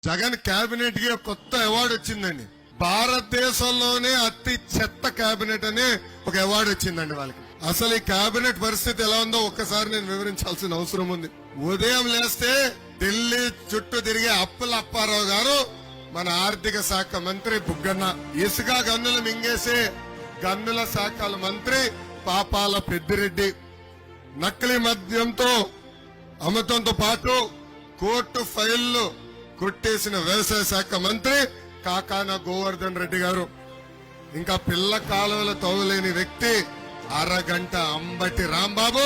Jagan cabinet కి కొత్త award వచ్చిందండి. భారతదేశంలోనే అతి చెత్త కేబినెట్ అని ఒక అవార్డు వచ్చిందండి వాళ్ళకి. అసలు ఈ కేబినెట్ పరిస్థితి ఎలా ఉందో ఒక్కసారి నేను వివరించాల్సిన అవసరం ఉంది. ఉదయం లేస్తే ఢిల్లీ చుట్టూ తిరిగే అప్పుల అప్పారావు గారు, మన ఆర్థిక శాఖ మంత్రి బుగ్గన్న, ఇసుక గన్నులు మింగేసే గన్నుల శాఖల మంత్రి పాపాల పెద్దిరెడ్డి, నకిలీ మద్యంతో అమ్మతంతో పాటు కోర్టు ఫైళ్లు కొట్టేసిన వ్యవసాయ శాఖ మంత్రి కాకాన గోవర్ధన్ రెడ్డి గారు, ఇంకా పిల్ల కాలువలు తవ్వలేని వ్యక్తి అరగంట అంబటి రాంబాబు,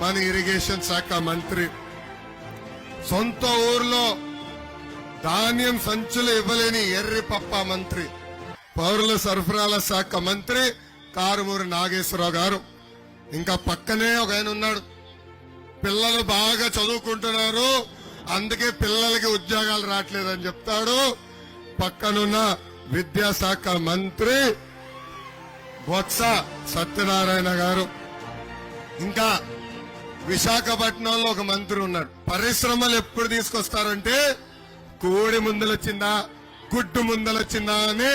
మన ఇరిగేషన్ శాఖ మంత్రి, సొంత ఊర్లో ధాన్యం సంచులు ఇవ్వలేని ఎర్రి పప్ప మంత్రి, పౌరుల సరఫరాల శాఖ మంత్రి కారుమూరి నాగేశ్వరరావు గారు, ఇంకా పక్కనే ఒక ఆయన ఉన్నాడు, పిల్లలు బాగా చదువుకుంటున్నారు అందుకే పిల్లలకి ఉద్యోగాలు రావట్లేదని చెప్తాడు, పక్కనున్న విద్యాశాఖ మంత్రి బొత్స సత్యనారాయణ గారు, ఇంకా విశాఖపట్నంలో ఒక మంత్రి ఉన్నాడు. పరిశ్రమలు ఎప్పుడు తీసుకొస్తారంటే కోడి ముందలొచ్చిందా గుడ్డు ముందలొచ్చిందా అని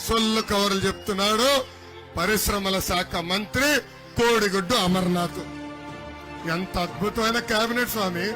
సొల్లు కవర్లు చెప్తున్నాడు పరిశ్రమల శాఖ మంత్రి కోడిగుడ్డు అమర్నాథ్. ఎంత అద్భుతమైన కేబినెట్ స్వామి.